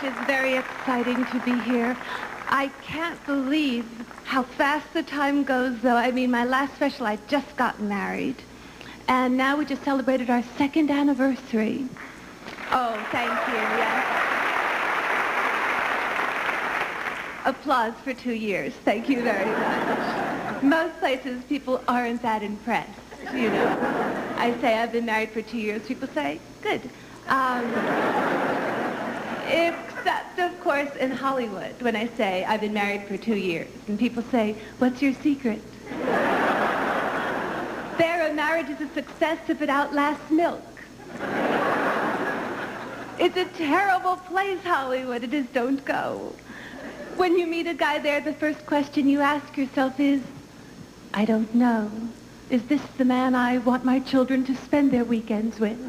It's very exciting to be here. I can't believe how fast the time goes, though. I mean, my last special, I just got married. And now we just celebrated our 2nd anniversary. Oh, thank you, yes. Applause for 2 years. Thank you very much. Most places, people aren't that impressed, you know. I say I've been married for 2 years. People say, good. Except, of course, in Hollywood, when I say I've been married for 2 years. And people say, what's your secret? There, a marriage is a success if it outlasts milk. It's a terrible place, Hollywood. It is, don't go. When you meet a guy there, the first question you ask yourself is, I don't know. Is this the man I want my children to spend their weekends with?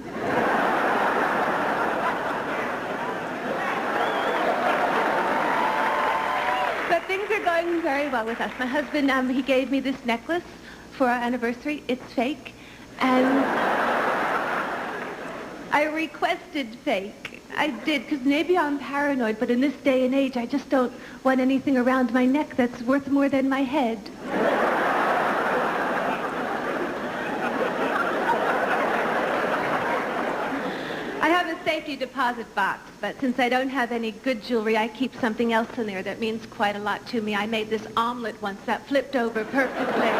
But things are going very well with us. My husband, he gave me this necklace for our anniversary. It's fake. And I requested fake. I did, because maybe I'm paranoid, but in this day and age, I just don't want anything around my neck that's worth more than my head. I have a safety deposit box, but since I don't have any good jewelry, I keep something else in there that means quite a lot to me. I made this omelet once that flipped over perfectly.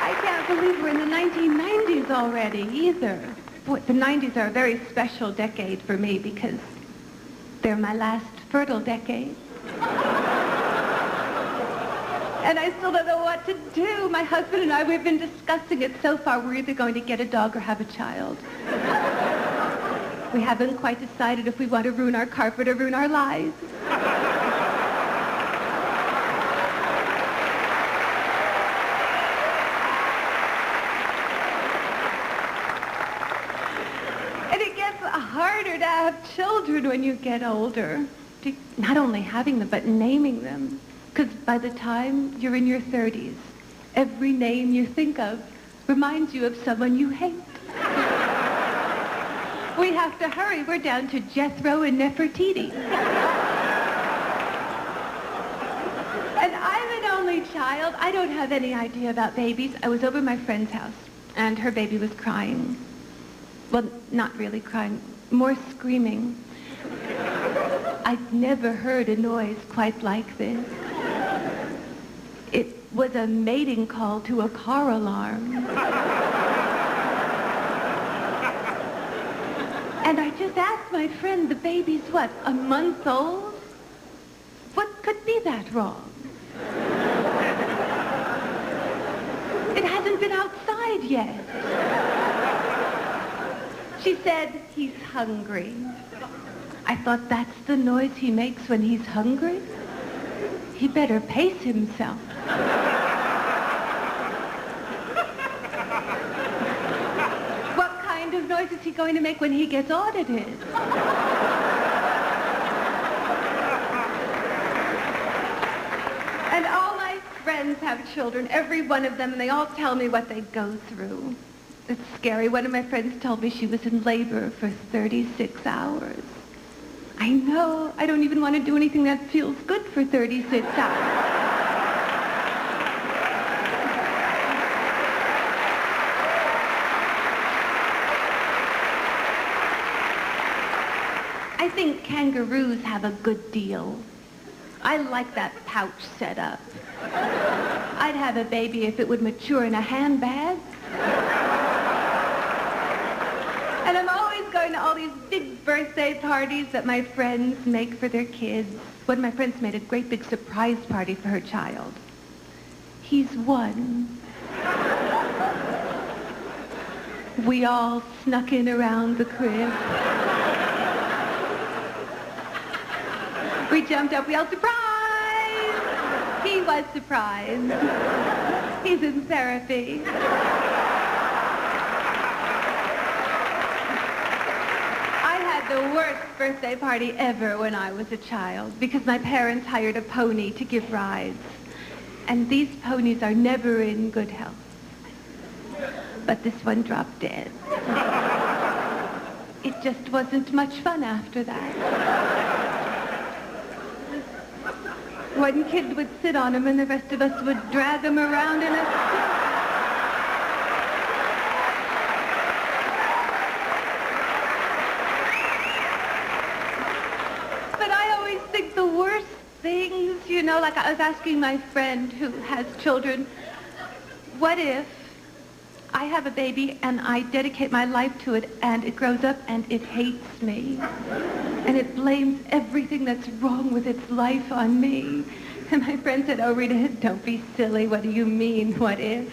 I can't believe we're in the 1990s already, either. Boy, the 90s are a very special decade for me because they're my last fertile decade. And I still don't know what to do. My husband and I, we've been discussing it so far. We're either going to get a dog or have a child. We haven't quite decided if we want to ruin our carpet or ruin our lives. And it gets harder to have children when you get older. Not only having them, but naming them. Because by the time you're in your 30s, every name you think of reminds you of someone you hate. We have to hurry. We're down to Jethro and Nefertiti. And I'm an only child. I don't have any idea about babies. I was over at my friend's house, and her baby was crying. Well, not really crying, more screaming. I've never heard a noise quite like this. It was a mating call to a car alarm. And I just asked my friend, the baby's what, a month old? What could be that wrong? It hasn't been outside yet. She said, he's hungry. I thought, that's the noise he makes when he's hungry? He better pace himself. What kind of noise is he going to make when he gets audited? And all my friends have children, every one of them, and they all tell me what they go through. It's scary. One of my friends told me she was in labor for 36 hours. I know. I don't even want to do anything that feels good for 36 hours. I think kangaroos have a good deal. I like that pouch setup. I'd have a baby if it would mature in a handbag. And I'm always going to all these big birthday parties that my friends make for their kids. One of my friends made a great big surprise party for her child. He's 1. We all snuck in around the crib. We jumped up, we all surprise! He was surprised. He's in therapy. The worst birthday party ever when I was a child because my parents hired a pony to give rides. And these ponies are never in good health. But this one dropped dead. it just wasn't much fun after that. One kid would sit on him and the rest of us would drag him around in a... The worst things, you know, like I was asking my friend who has children, what if I have a baby and I dedicate my life to it and it grows up and it hates me and it blames everything that's wrong with its life on me? And my friend said, oh, Rita, don't be silly. What do you mean, what if?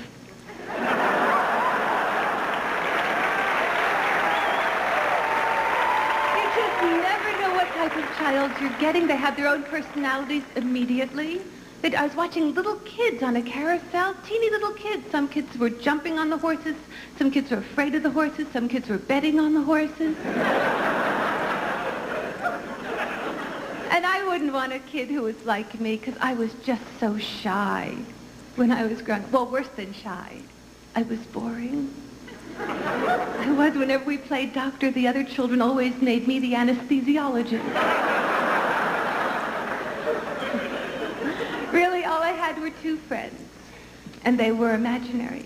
Type of child you're getting. They have their own personalities immediately. I was watching little kids on a carousel, teeny little kids. Some kids were jumping on the horses. Some kids were afraid of the horses. Some kids were betting on the horses. And I wouldn't want a kid who was like me because I was just so shy when I was growing up. Well, worse than shy. I was boring. I was. Whenever we played doctor, the other children always made me the anesthesiologist. Really, all I had were two friends, and they were imaginary.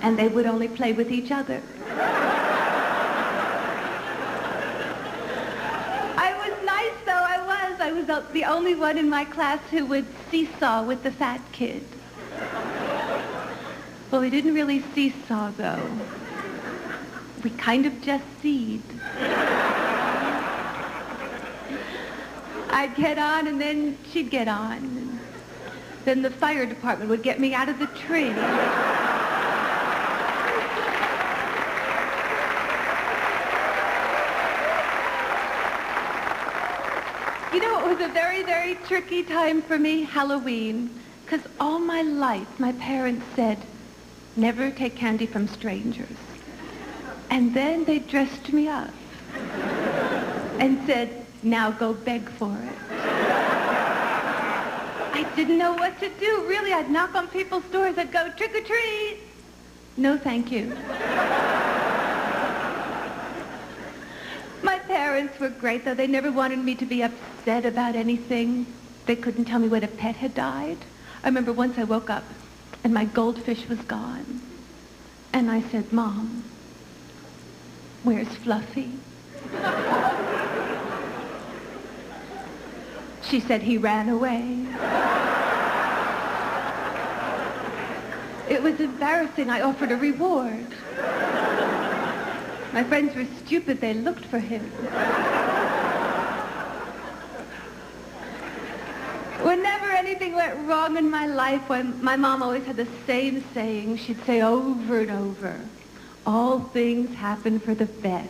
And they would only play with each other. I was nice, though. I was the only one in my class who would seesaw with the fat kid. Well, we didn't really seesaw, though. We kind of just seed. I'd get on, and then she'd get on. And then the fire department would get me out of the tree. You know, it was a very, very tricky time for me, Halloween, because all my life, my parents said, never take candy from strangers. And then they dressed me up and said, now go beg for it. I didn't know what to do. Really, I'd knock on people's doors. I'd go, trick or treat. No, thank you. My parents were great, though. They never wanted me to be upset about anything. They couldn't tell me when a pet had died. I remember once I woke up and my goldfish was gone. And I said, Mom, where's Fluffy? She said, he ran away. It was embarrassing. I offered a reward. My friends were stupid. They looked for him. Whenever anything went wrong in my life, my mom always had the same saying. She'd say over and over, all things happen for the best.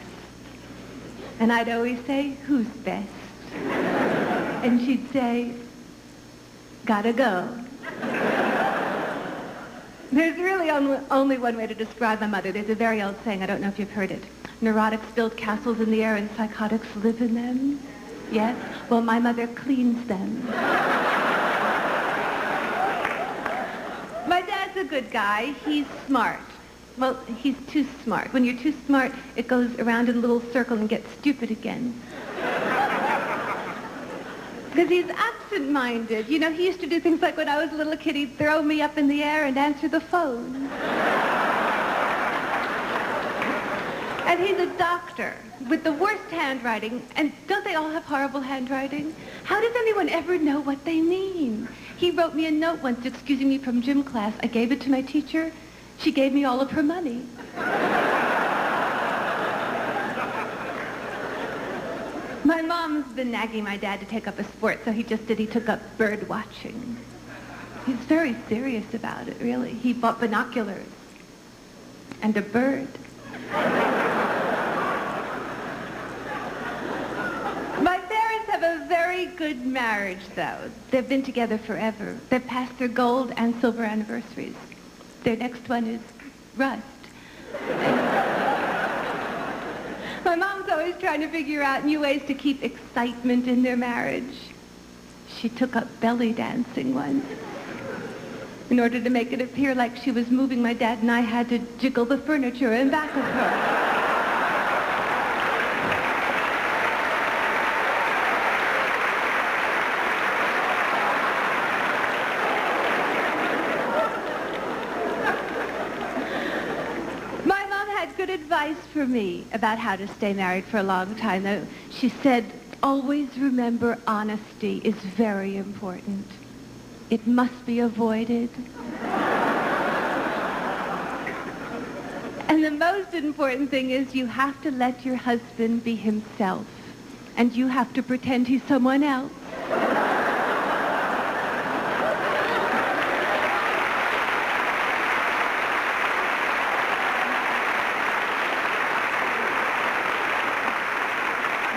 And I'd always say, who's best? And she'd say, gotta go. There's really only one way to describe my mother. There's a very old saying, I don't know if you've heard it. Neurotics build castles in the air and psychotics live in them. Yes? Well, my mother cleans them. My dad's a good guy. He's smart. Well, he's too smart. When you're too smart, it goes around in a little circle and gets stupid again. Because he's absent-minded. You know, he used to do things like when I was a little kid, he'd throw me up in the air and answer the phone. And he's a doctor with the worst handwriting. And don't they all have horrible handwriting? How does anyone ever know what they mean? He wrote me a note once excusing me from gym class. I gave it to my teacher. She gave me all of her money. My mom's been nagging my dad to take up a sport, so he took up bird watching. He's very serious about it, really. He bought binoculars and a bird. My parents have a very good marriage, though. They've been together forever. They've passed their gold and silver anniversaries. Their next one is rust. My mom's always trying to figure out new ways to keep excitement in their marriage. She took up belly dancing once. In order to make it appear like she was moving, my dad and I had to jiggle the furniture in back of her. advice for me about how to stay married for a long time, though. She said, always remember honesty is very important. It must be avoided. And the most important thing is you have to let your husband be himself. And you have to pretend he's someone else.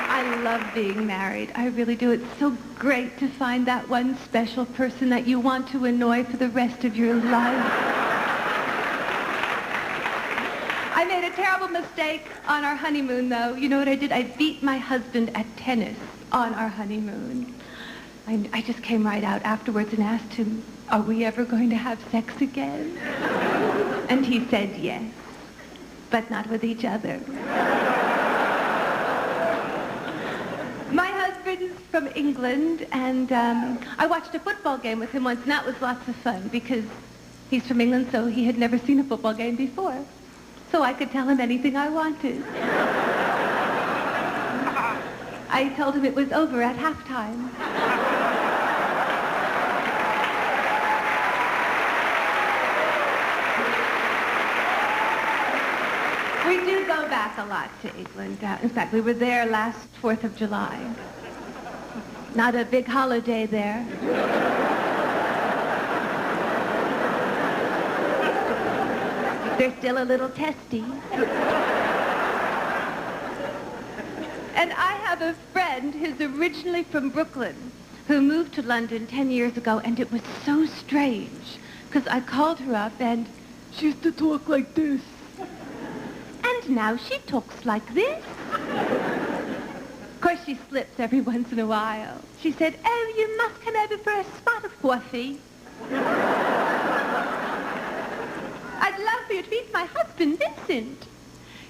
I love being married. I really do. It's so great to find that one special person that you want to annoy for the rest of your life. I made a terrible mistake on our honeymoon, though. You know what I did? I beat my husband at tennis on our honeymoon. I just came right out afterwards and asked him, are we ever going to have sex again? And he said yes, but not with each other. My husband's from England, and I watched a football game with him once, and that was lots of fun because he's from England, so he had never seen a football game before. So I could tell him anything I wanted. I told him it was over at halftime. We do go back a lot to England. In fact, we were there last 4th of July. Not a big holiday there. They're still a little testy. And I have a friend who's originally from Brooklyn who moved to London 10 years ago, and it was so strange because I called her up and she used to talk like this. And now she talks like this. Of course, she slips every once in a while. She said, oh, you must come over for a spot of coffee. I'd love for you to meet my husband, Vincent.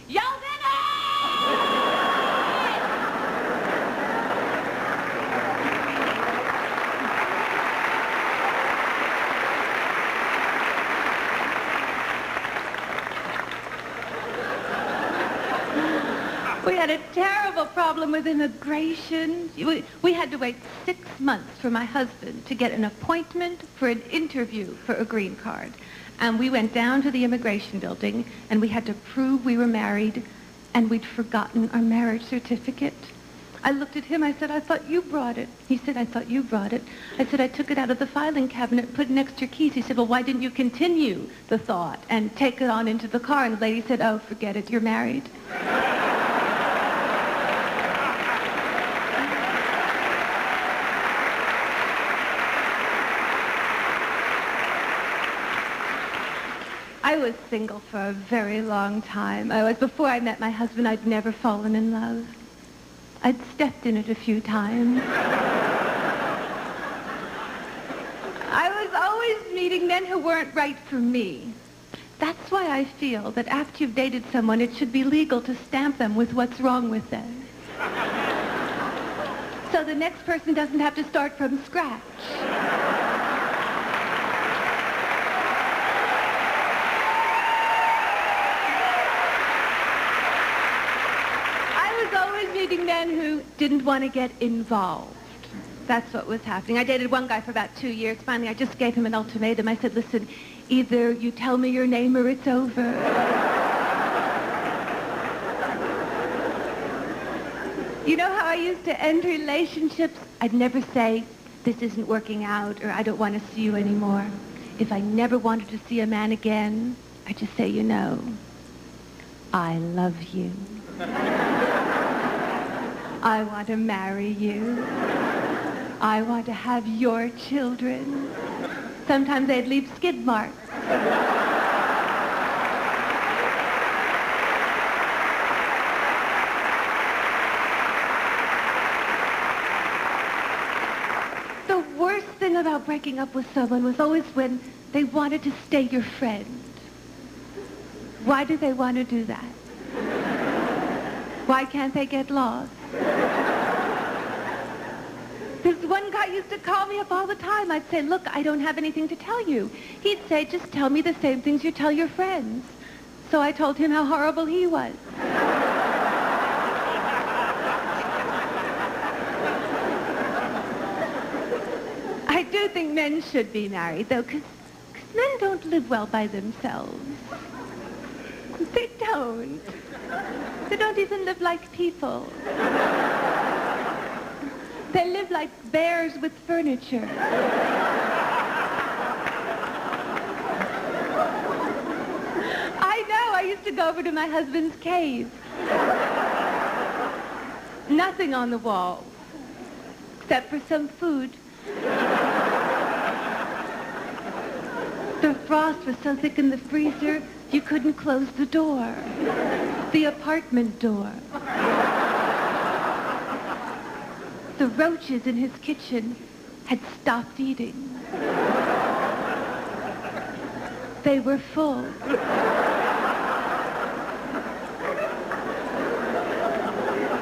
Yo, We had a terrible problem with immigration. We had to wait 6 months for my husband to get an appointment for an interview for a green card. And we went down to the immigration building, and we had to prove we were married, and we'd forgotten our marriage certificate. I looked at him. I said, I thought you brought it. He said, I thought you brought it. I said, I took it out of the filing cabinet, put it next to your keys. He said, well, why didn't you continue the thought and take it on into the car? And the lady said, oh, forget it. You're married. I was single for a very long time. Before I met my husband, I'd never fallen in love. I'd stepped in it a few times. I was always meeting men who weren't right for me. That's why I feel that after you've dated someone, it should be legal to stamp them with what's wrong with them. So the next person doesn't have to start from scratch. Meeting men who didn't want to get involved. That's what was happening. I dated one guy for about 2 years. Finally, I just gave him an ultimatum. I said, listen, either you tell me your name or it's over. You know how I used to end relationships? I'd never say, this isn't working out, or I don't want to see you anymore. If I never wanted to see a man again, I'd just say, you know, I love you. I want to marry you. I want to have your children. Sometimes they'd leave skid marks. The worst thing about breaking up with someone was always when they wanted to stay your friend. Why do they want to do that? Why can't they get lost? This one guy used to call me up all the time. I'd say, look, I don't have anything to tell you. He'd say, just tell me the same things you tell your friends. So I told him how horrible he was. I do think men should be married, though, because men don't live well by themselves. They don't. They don't even live like people. They live like bears with furniture. I know. I used to go over to my husband's cave. Nothing on the walls, except for some food. The frost was so thick in the freezer, you couldn't close the door. The apartment door. The roaches in his kitchen had stopped eating. They were full.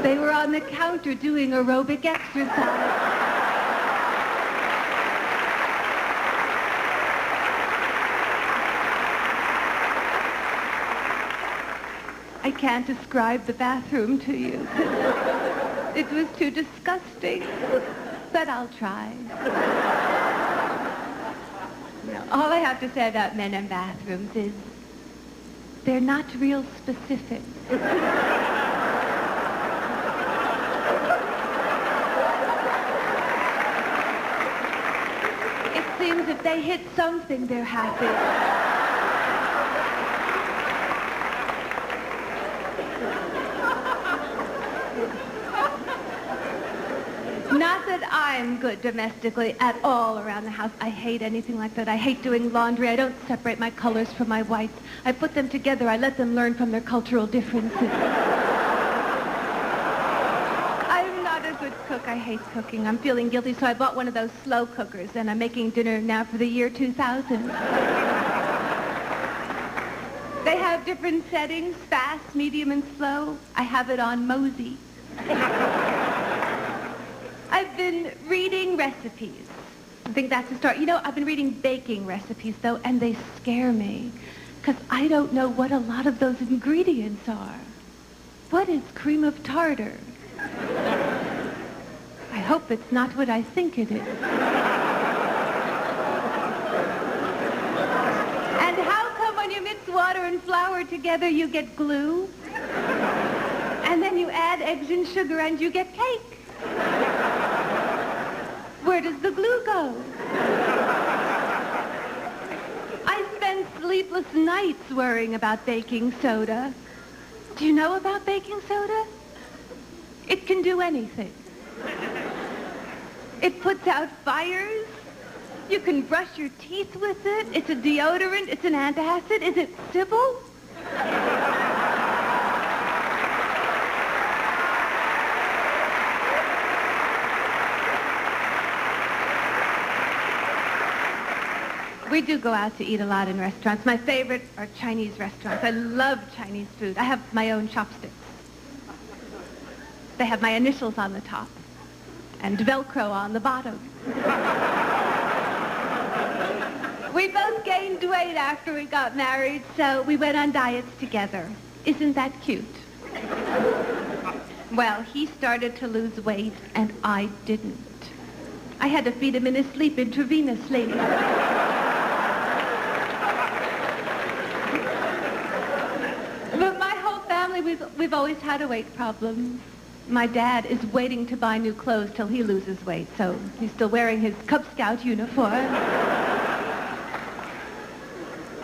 They were on the counter doing aerobic exercise. I can't describe the bathroom to you. It was too disgusting, but I'll try. No, all I have to say about men and bathrooms is they're not real specific. It seems if they hit something, they're happy. Not that I'm good domestically at all around the house. I hate anything like that. I hate doing laundry. I don't separate my colors from my whites. I put them together. I let them learn from their cultural differences. I'm not a good cook. I hate cooking. I'm feeling guilty, so I bought one of those slow cookers, and I'm making dinner now for the year 2000. They have different settings, fast, medium, and slow. I have it on Mosey. I've been reading recipes. I think that's a start. You know, I've been reading baking recipes, though, and they scare me, because I don't know what a lot of those ingredients are. What is cream of tartar? I hope it's not what I think it is. And how come when you mix water and flour together, you get glue? And then you add eggs and sugar, and you get cake? Where does the glue go? I spend sleepless nights worrying about baking soda. Do you know about baking soda? It can do anything. It puts out fires. You can brush your teeth with it. It's a deodorant. It's an antacid. Is it Sybil? We do go out to eat a lot in restaurants. My favorite are Chinese restaurants. I love Chinese food. I have my own chopsticks. They have my initials on the top and Velcro on the bottom. We both gained weight after we got married, so we went on diets together. Isn't that cute? Well, he started to lose weight, and I didn't. I had to feed him in his sleep intravenously. We've always had a weight problem. My dad is waiting to buy new clothes till he loses weight, so he's still wearing his Cub Scout uniform.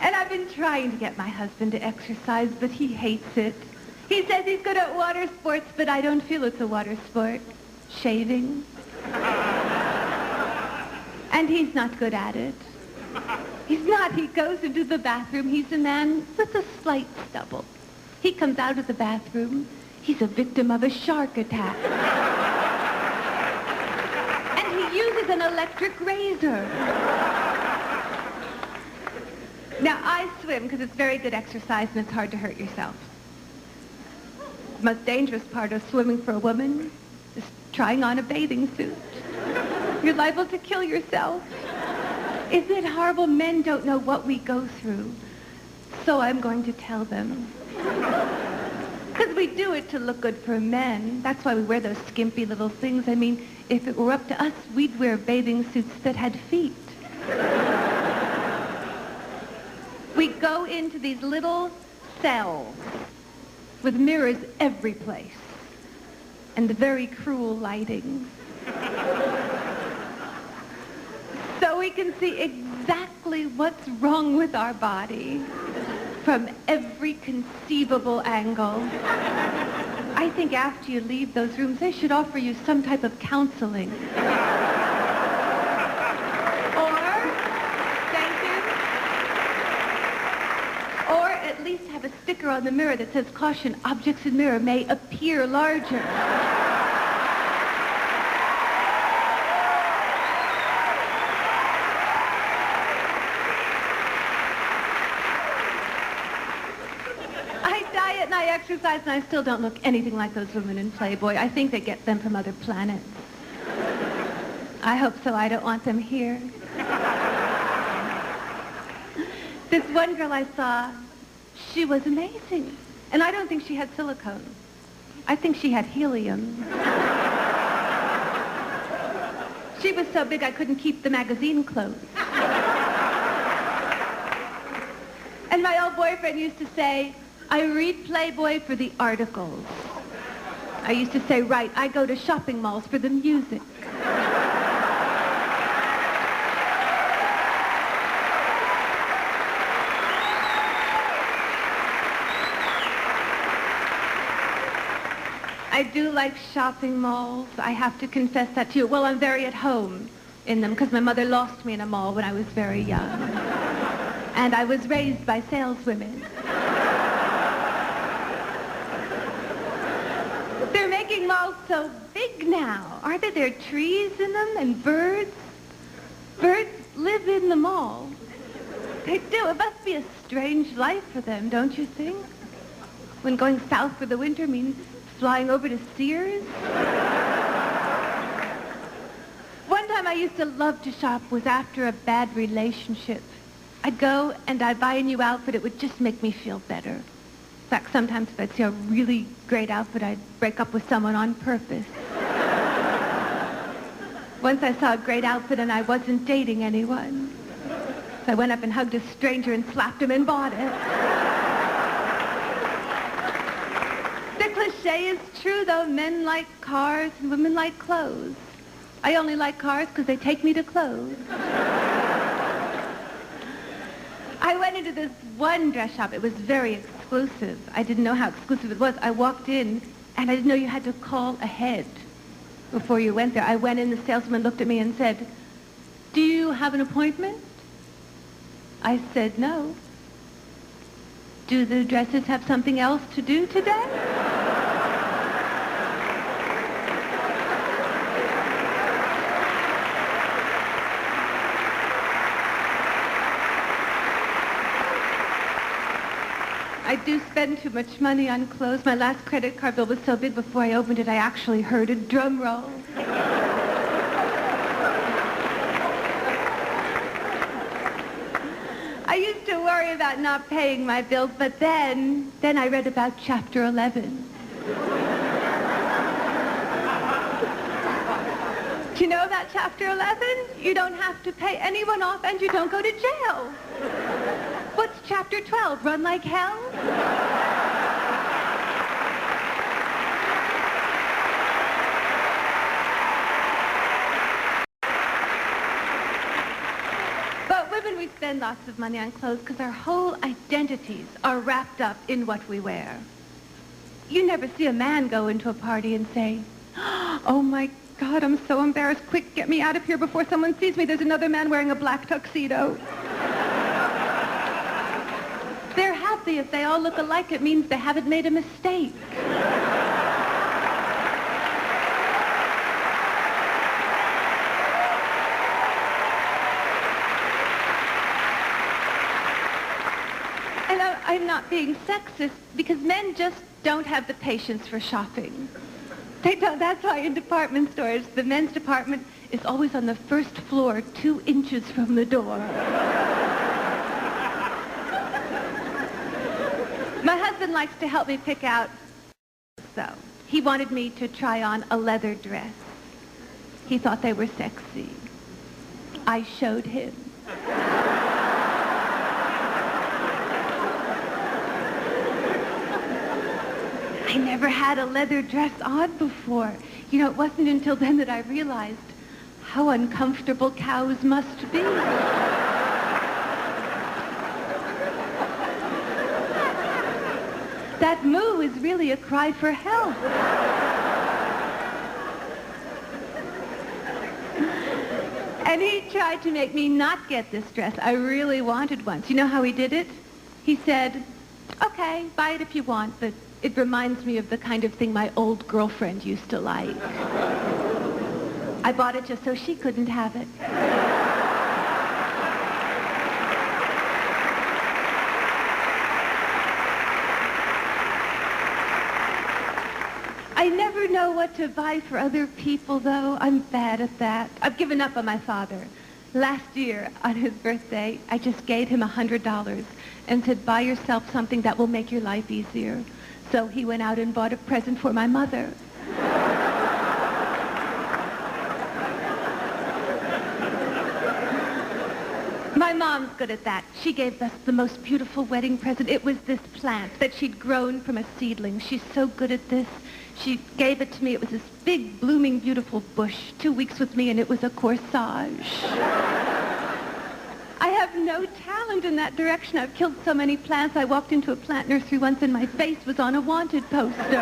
And I've been trying to get my husband to exercise, but he hates it. He says he's good at water sports, but I don't feel it's a water sport. Shaving. And he's not good at it. He's not. He goes into the bathroom. He's a man with a slight stubble. He comes out of the bathroom. He's a victim of a shark attack. And he uses an electric razor. Now, I swim because it's very good exercise and it's hard to hurt yourself. The most dangerous part of swimming for a woman is trying on a bathing suit. You're liable to kill yourself. Isn't it horrible? Men don't know what we go through. So I'm going to tell them. Because we do it to look good for men. That's why we wear those skimpy little things. I mean, if it were up to us, we'd wear bathing suits that had feet. We go into these little cells with mirrors every place and the very cruel lighting. So we can see exactly what's wrong with our body from every conceivable angle. I think after you leave those rooms, they should offer you some type of counseling. Or at least have a sticker on the mirror that says, "Caution, objects in mirror may appear larger." I diet and I exercise and I still don't look anything like those women in Playboy. I think they get them from other planets. I hope so. I don't want them here. This one girl I saw, she was amazing. And I don't think she had silicone. I think she had helium. She was so big I couldn't keep the magazine closed. And my old boyfriend used to say, "I read Playboy for the articles." I used to say, "Right, I go to shopping malls for the music." I do like shopping malls. I have to confess that to you. Well, I'm very at home in them because my mother lost me in a mall when I was very young. And I was raised by saleswomen. They're making malls so big now. Aren't there? There are trees in them and birds. Birds live in the mall. They do. It must be a strange life for them, don't you think? When going south for the winter means flying over to Sears. One time I used to love to shop was after a bad relationship. I'd go and I'd buy a new outfit. It would just make me feel better. In fact, sometimes if I'd see a really great outfit, I'd break up with someone on purpose. Once I saw a great outfit and I wasn't dating anyone. So I went up and hugged a stranger and slapped him and bought it. The cliche is true, though. Men like cars and women like clothes. I only like cars because they take me to clothes. I went into this one dress shop. It was very exclusive. I didn't know how exclusive it was. I walked in, and I didn't know you had to call ahead before you went there. I went in, the salesman looked at me and said, "Do you have an appointment?" I said, "No." "Do the dresses have something else to do today?" I do spend too much money on clothes. My last credit card bill was so big before I opened it, I actually heard a drum roll. I used to worry about not paying my bills, but then I read about Chapter 11. Do you know about Chapter 11? You don't have to pay anyone off and you don't go to jail. What's Chapter 12? Run like hell? But women, we spend lots of money on clothes because our whole identities are wrapped up in what we wear. You never see a man go into a party and say, "Oh my God, I'm so embarrassed. Quick, get me out of here before someone sees me. There's another man wearing a black tuxedo." They're happy. If they all look alike, it means they haven't made a mistake. And I'm not being sexist because men just don't have the patience for shopping. They don't. That's why in department stores, the men's department is always on the first floor, 2 inches from the door. My husband likes to help me pick out, so he wanted me to try on a leather dress. He thought they were sexy. I showed him. I never had a leather dress on before. You know, it wasn't until then that I realized how uncomfortable cows must be. That moo is really a cry for help. And he tried to make me not get this dress I really wanted once. You know how he did it? He said, okay, buy it if you want, but it reminds me of the kind of thing my old girlfriend used to like. I bought it just so she couldn't have it. I never know what to buy for other people, though. I'm bad at that. I've given up on my father. Last year, on his birthday, I just gave him $100 and said, buy yourself something that will make your life easier. So he went out and bought a present for my mother. My mom's good at that. She gave us the most beautiful wedding present. It was this plant that she'd grown from a seedling. She's so good at this. She gave it to me. It was this big, blooming, beautiful bush. 2 weeks with me, and it was a corsage. I have no talent in that direction. I've killed so many plants. I walked into a plant nursery once, and my face was on a wanted poster.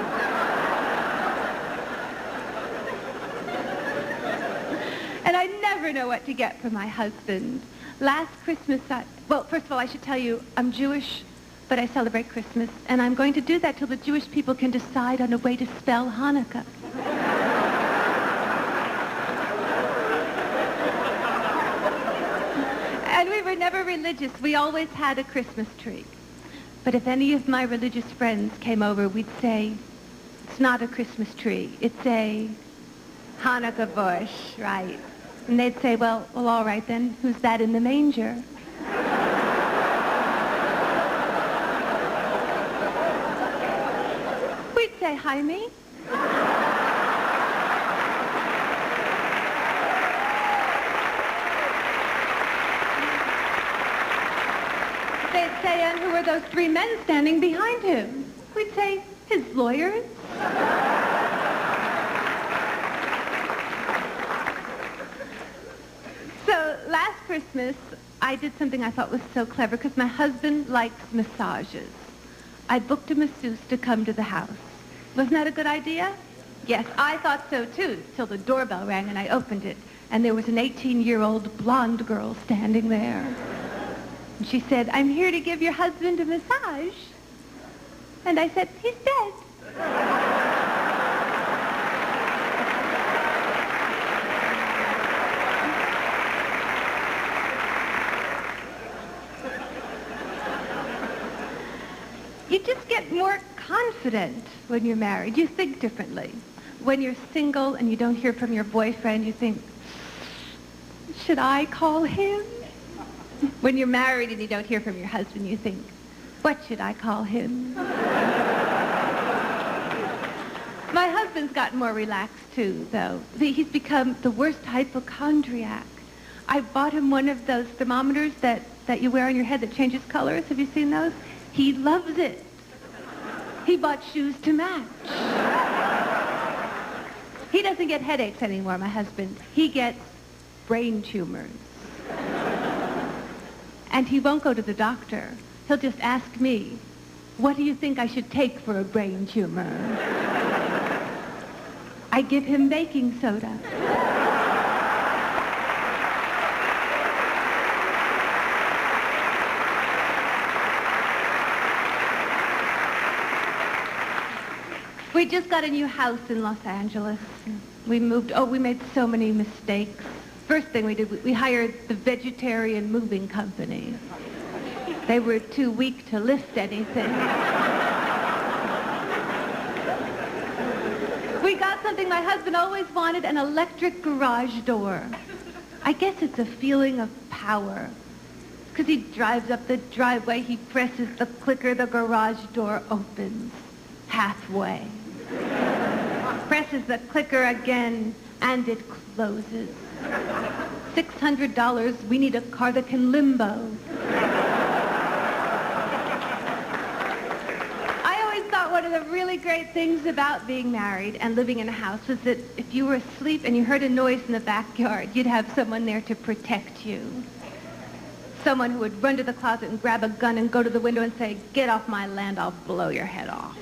And I never know what to get for my husband. Last Christmas, well, first of all, I should tell you, I'm Jewish, but I celebrate Christmas, and I'm going to do that till the Jewish people can decide on a way to spell Hanukkah. And we were never religious. We always had a Christmas tree. But if any of my religious friends came over, we'd say, it's not a Christmas tree. It's a Hanukkah bush, right? And they'd say, well, all right then, who's that in the manger? We'd say, Jaime. They'd say, and who are those three men standing behind him? We'd say, his lawyers. So last Christmas, I did something I thought was so clever because my husband likes massages. I booked a masseuse to come to the house. Wasn't that a good idea? Yes, I thought so too, till the doorbell rang and I opened it. And there was an 18-year-old blonde girl standing there. And she said, I'm here to give your husband a massage. And I said, he's dead. You just get more confident when you're married. You think differently. When you're single and you don't hear from your boyfriend, you think, should I call him? When you're married and you don't hear from your husband, you think, what should I call him? My husband's gotten more relaxed too, though. He's become the worst hypochondriac. I bought him one of those thermometers that you wear on your head that changes colors. Have you seen those? He loves it. He bought shoes to match. He doesn't get headaches anymore, my husband. He gets brain tumors. And he won't go to the doctor. He'll just ask me, what do you think I should take for a brain tumor? I give him baking soda. We just got a new house in Los Angeles. We made so many mistakes. First thing we did, we hired the vegetarian moving company. They were too weak to lift anything. We got something my husband always wanted, an electric garage door. I guess it's a feeling of power. because he drives up the driveway, he presses the clicker, the garage door opens halfway. Presses the clicker again, and it closes. $600, we need a car that can limbo. I always thought one of the really great things about being married and living in a house was that if you were asleep and you heard a noise in the backyard, you'd have someone there to protect you. Someone who would run to the closet and grab a gun and go to the window and say, "Get off my land, I'll blow your head off."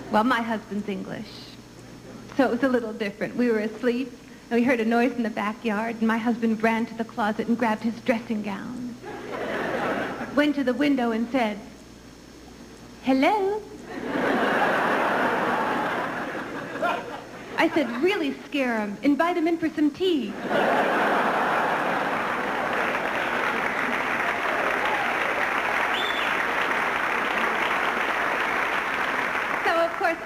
Well, my husband's English, so it was a little different. We were asleep, and we heard a noise in the backyard, and my husband ran to the closet and grabbed his dressing gown, went to the window and said, "Hello?" I said, "Really scare him. Invite him in for some tea."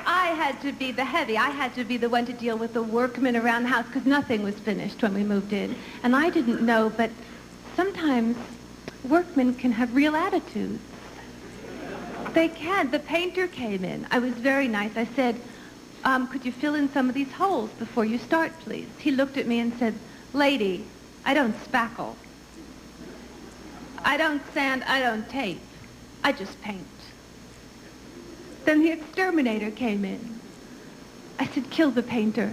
I had to be the heavy. I had to be the one to deal with the workmen around the house because nothing was finished when we moved in. And I didn't know, but sometimes workmen can have real attitudes. They can. The painter came in. I was very nice. I said, "Could you fill in some of these holes before you start, please?" He looked at me and said, "Lady, I don't spackle. I don't sand. I don't tape. I just paint." Then the exterminator came in. I said, "Kill the painter."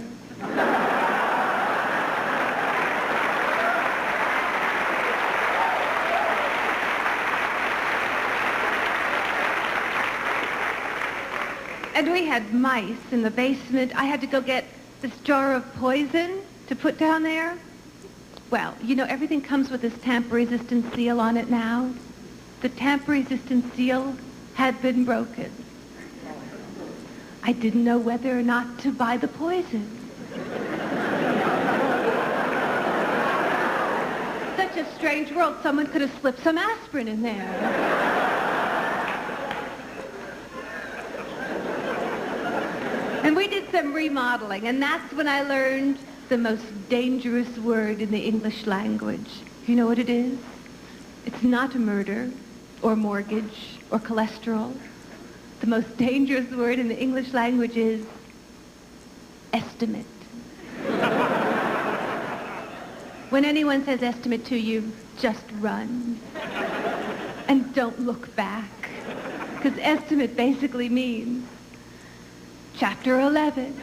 And we had mice in the basement. I had to go get this jar of poison to put down there. Well, you know, everything comes with this tamper-resistant seal on it now. The tamper-resistant seal had been broken. I didn't know whether or not to buy the poison. Such a strange world. Someone could have slipped some aspirin in there. And we did some remodeling, and that's when I learned the most dangerous word in the English language. You know what it is? It's not murder or mortgage or cholesterol. The most dangerous word in the English language is estimate. When anyone says estimate to you, just run. And don't look back. Because estimate basically means Chapter 11.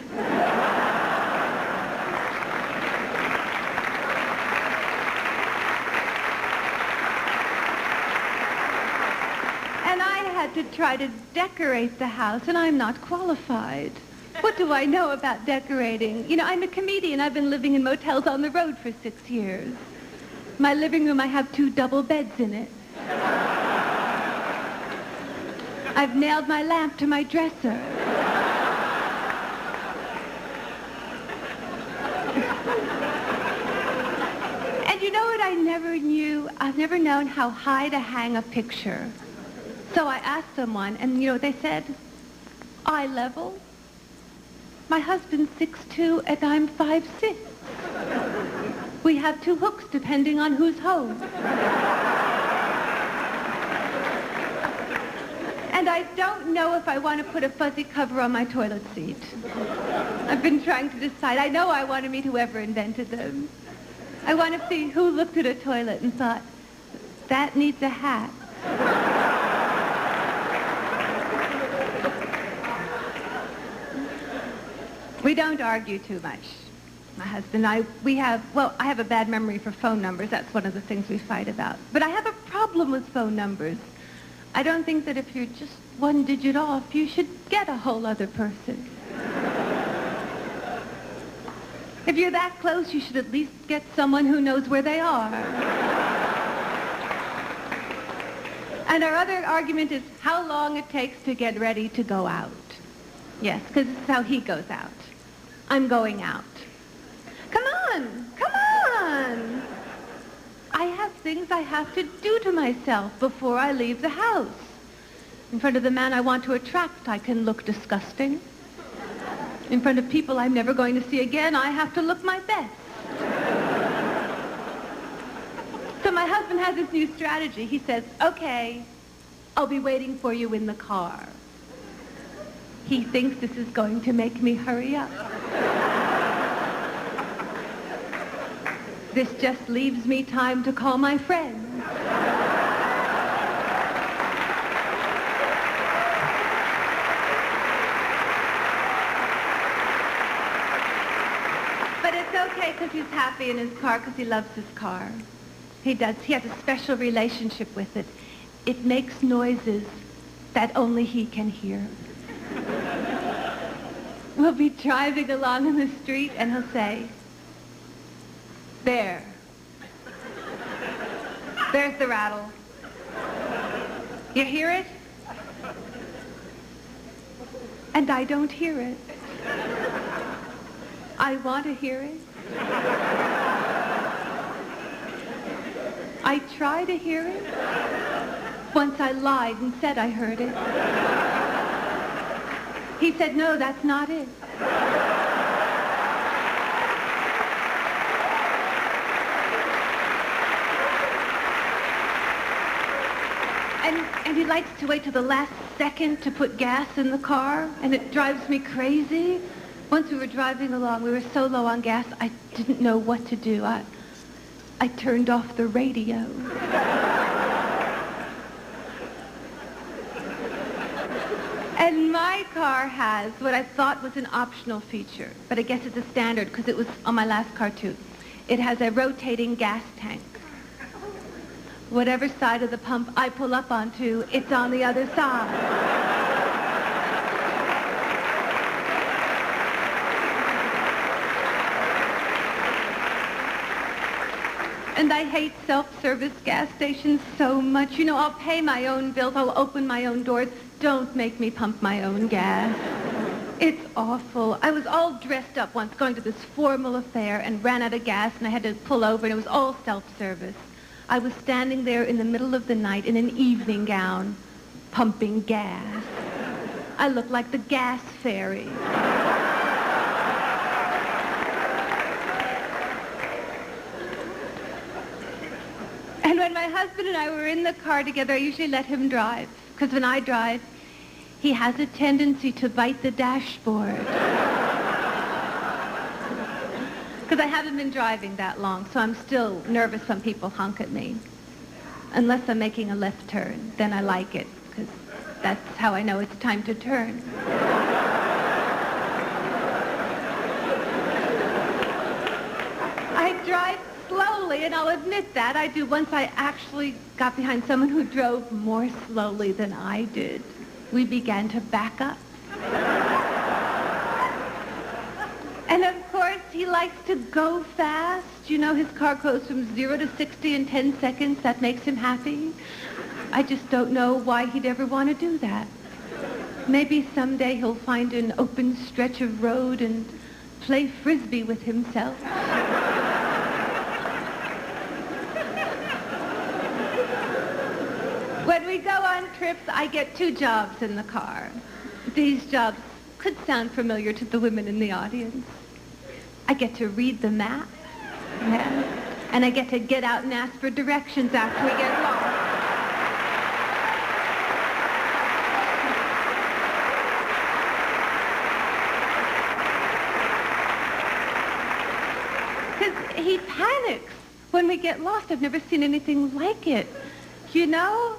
To try to decorate the house, and I'm not qualified. What do I know about decorating? You know, I'm a comedian. I've been living in motels on the road for 6 years. My living room, I have 2 double beds in it. I've nailed my lamp to my dresser. And you know what I never knew? I've never known how high to hang a picture. So I asked someone, and you know what they said? Eye level. My husband's 6'2", and I'm 5'6". We have 2 hooks depending on who's home. And I don't know if I want to put a fuzzy cover on my toilet seat. I've been trying to decide. I know I want to meet whoever invented them. I want to see who looked at a toilet and thought, that needs a hat. We don't argue too much. My husband and I, I have a bad memory for phone numbers. That's one of the things we fight about. But I have a problem with phone numbers. I don't think that if you're just 1 digit off, you should get a whole other person. If you're that close, you should at least get someone who knows where they are. And our other argument is how long it takes to get ready to go out. Yes, because this is how he goes out. I'm going out. Come on, come on. I have things I have to do to myself before I leave the house. In front of the man I want to attract, I can look disgusting. In front of people I'm never going to see again, I have to look my best. So my husband has this new strategy. He says, okay, I'll be waiting for you in the car. He thinks this is going to make me hurry up. This just leaves me time to call my friends. But it's okay because he's happy in his car because he loves his car. He does. He has a special relationship with it. It makes noises that only he can hear. We'll be driving along in the street and he'll say, there. There's the rattle. You hear it? And I don't hear it. I want to hear it. I try to hear it. Once I lied and said I heard it. He said, no, that's not it. And he likes to wait till the last second to put gas in the car, and it drives me crazy. Once we were driving along, we were so low on gas, I didn't know what to do. I turned off the radio. And my car has what I thought was an optional feature, but I guess it's a standard because it was on my last car too. It has a rotating gas tank. Whatever side of the pump I pull up onto, it's on the other side. And I hate self-service gas stations so much. You know, I'll pay my own bills, I'll open my own doors. Don't make me pump my own gas. It's awful. I was all dressed up once going to this formal affair and ran out of gas and I had to pull over and it was all self-service. I was standing there in the middle of the night in an evening gown, pumping gas. I looked like the gas fairy. And when my husband and I were in the car together, I usually let him drive. Because when I drive, he has a tendency to bite the dashboard. Because I haven't been driving that long, so I'm still nervous when people honk at me. Unless I'm making a left turn, then I like it, because that's how I know it's time to turn. I drive slowly, and I'll admit that. I do once I actually got behind someone who drove more slowly than I did. We began to back up. And of course, he likes to go fast. You know, his car goes from 0 to 60 in 10 seconds. That makes him happy. I just don't know why he'd ever want to do that. Maybe someday he'll find an open stretch of road and play frisbee with himself. When we go on trips, I get 2 jobs in the car. These jobs could sound familiar to the women in the audience. I get to read the map, and I get to get out and ask for directions after we get lost. Because he panics when we get lost. I've never seen anything like it. You know,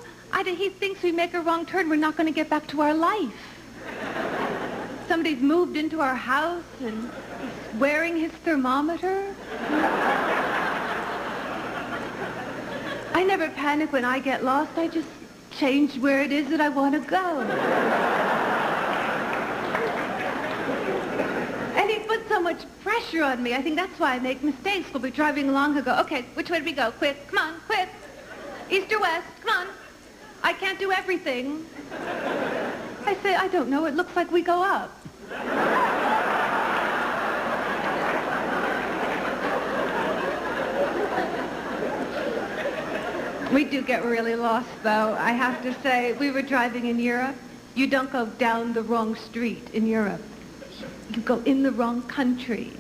he thinks we make a wrong turn, we're not going to get back to our life. Somebody's moved into our house and he's wearing his thermometer. I never panic when I get lost. I just change where it is that I want to go. And he puts so much pressure on me. I think that's why I make mistakes. We'll be driving along. He'll go, okay, which way do we go? Quick, come on, quick. East or west, come on. I can't do everything. I say, I don't know. It looks like we go up. We do get really lost, though. I have to say, we were driving in Europe. You don't go down the wrong street in Europe. You go in the wrong country.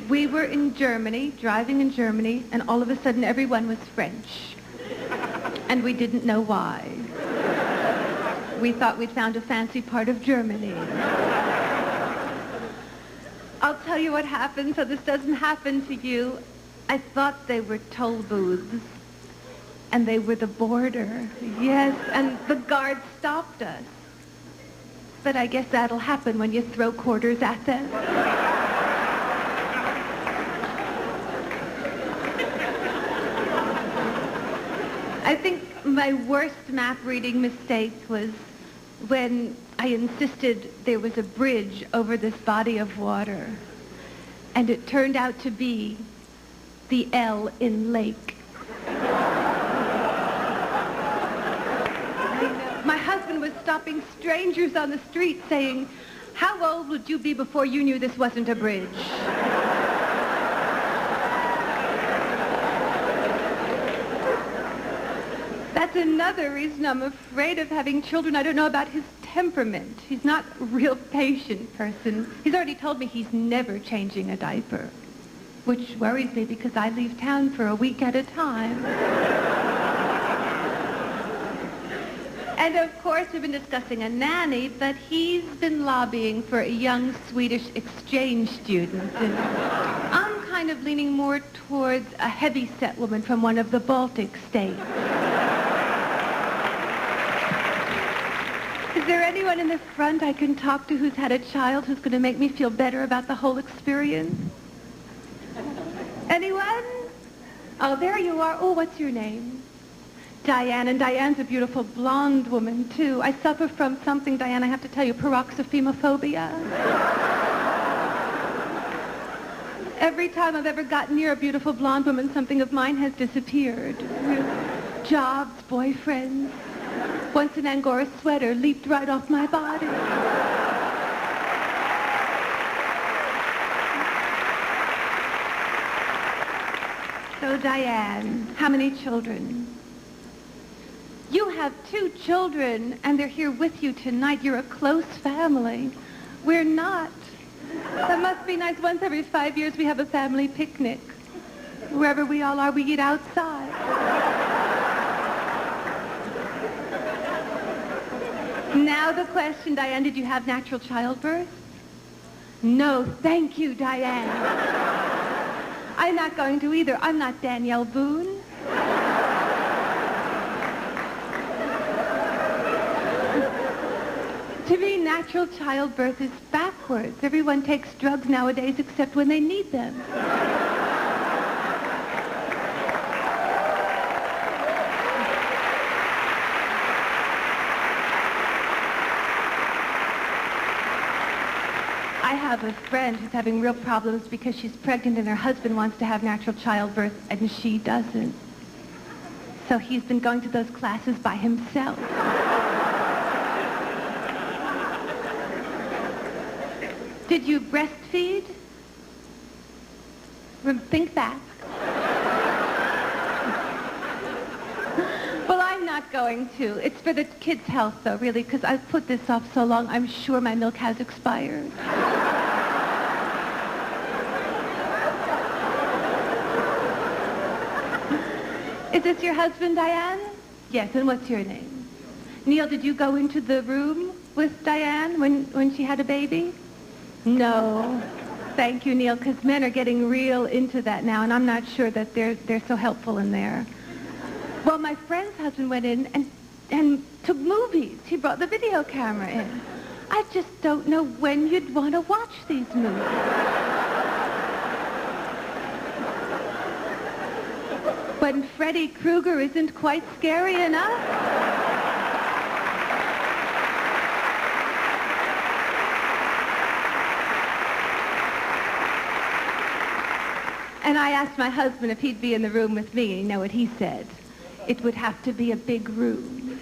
We were in Germany, driving in Germany, and all of a sudden everyone was French. And we didn't know why. We thought we'd found a fancy part of Germany. I'll tell you what happened so this doesn't happen to you. I thought they were toll booths, and they were the border. Yes, and the guards stopped us. But I guess that'll happen when you throw quarters at them. I think my worst map reading mistake was when I insisted there was a bridge over this body of water, and it turned out to be the L in lake. My husband was stopping strangers on the street saying, "How old would you be before you knew this wasn't a bridge?" That's another reason I'm afraid of having children. I don't know about his temperament. He's not a real patient person. He's already told me he's never changing a diaper, which worries me because I leave town for a week at a time. And of course, we've been discussing a nanny, but he's been lobbying for a young Swedish exchange student. And I'm kind of leaning more towards a heavy-set woman from one of the Baltic states. Is there anyone in the front I can talk to who's had a child who's going to make me feel better about the whole experience? Anyone? Oh, there you are. Oh, what's your name? Diane, and Diane's a beautiful blonde woman, too. I suffer from something, Diane, I have to tell you, paroxysphenophobia. Every time I've ever gotten near a beautiful blonde woman, something of mine has disappeared. Jobs, boyfriends. Once an Angora sweater leaped right off my body. So, Diane, how many children? You have 2 children, and they're here with you tonight. You're a close family. We're not. That must be nice. Once every 5 years, we have a family picnic. Wherever we all are, we eat outside. Now the question, Diane, did you have natural childbirth? No, thank you, Diane. I'm not going to either. I'm not Danielle Boone. To me, natural childbirth is backwards. Everyone takes drugs nowadays except when they need them. I have a friend who's having real problems because she's pregnant and her husband wants to have natural childbirth and she doesn't. So he's been going to those classes by himself. Did you breastfeed? Think back. Well, I'm not going to. It's for the kids' health, though, really, because I've put this off so long, I'm sure my milk has expired. Is this your husband, Diane? Yes, and what's your name? Neil, did you go into the room with Diane when she had a baby? No. Thank you, Neil, because men are getting real into that now, and I'm not sure that they're so helpful in there. Well, my friend's husband went in and took movies. He brought the video camera in. I just don't know when you'd want to watch these movies. When Freddy Krueger isn't quite scary enough? And I asked my husband if he'd be in the room with me, and you know what he said? It would have to be a big room.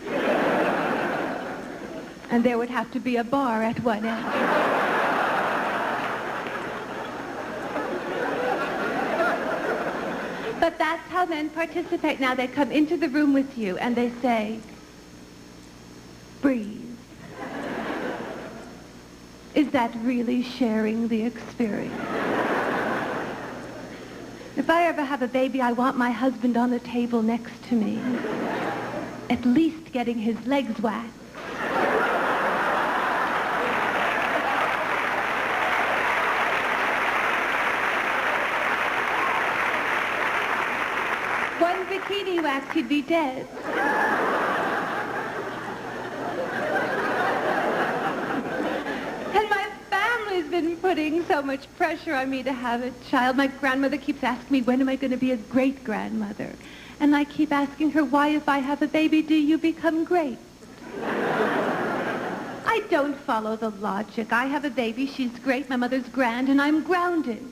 And there would have to be a bar at one end. But that's how men participate now. They come into the room with you and they say, breathe. Is that really sharing the experience? If I ever have a baby, I want my husband on the table next to me, at least getting his legs waxed. One bikini wax, he'd be dead. And my family's been putting so much pressure on me to have a child. My grandmother keeps asking me, when am I going to be a great-grandmother? And I keep asking her, why, if I have a baby, do you become great? I don't follow the logic. I have a baby, she's great, my mother's grand, and I'm grounded.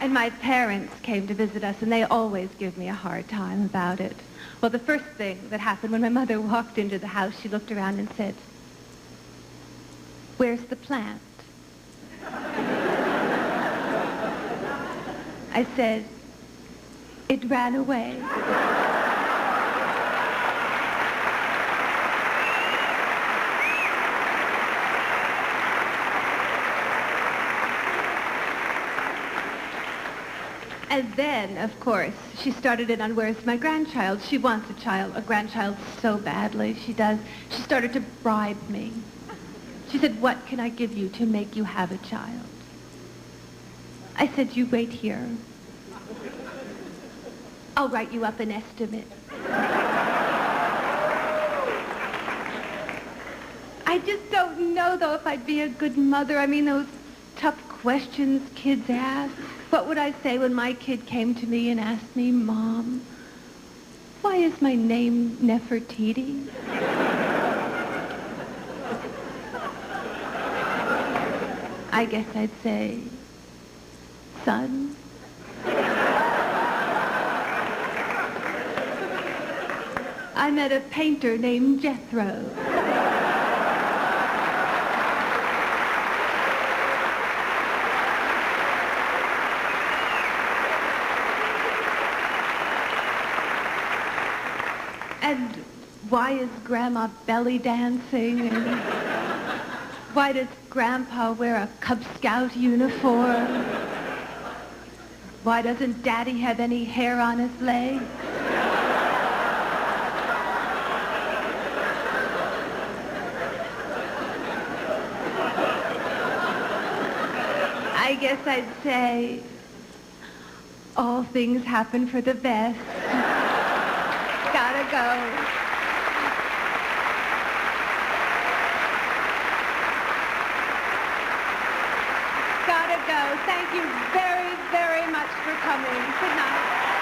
And my parents came to visit us, and they always give me a hard time about it. Well, the first thing that happened when my mother walked into the house, she looked around and said, "Where's the plant?" I said, "It ran away." And then, of course, she started it on where's my grandchild. She wants a grandchild so badly. She does. She started to bribe me. She said, "What can I give you to make you have a child?" I said, "You wait here. I'll write you up an estimate." I just don't know, though, if I'd be a good mother. I mean, those tough questions kids ask. What would I say when my kid came to me and asked me, "Mom, why is my name Nefertiti?" I guess I'd say, "Son, I met a painter named Jethro. And why is Grandma belly dancing? And why does Grandpa wear a Cub Scout uniform? Why doesn't Daddy have any hair on his leg? I guess I'd say, all things happen for the best. Gotta go. Gotta go. Thank you very, very much for coming. Good night.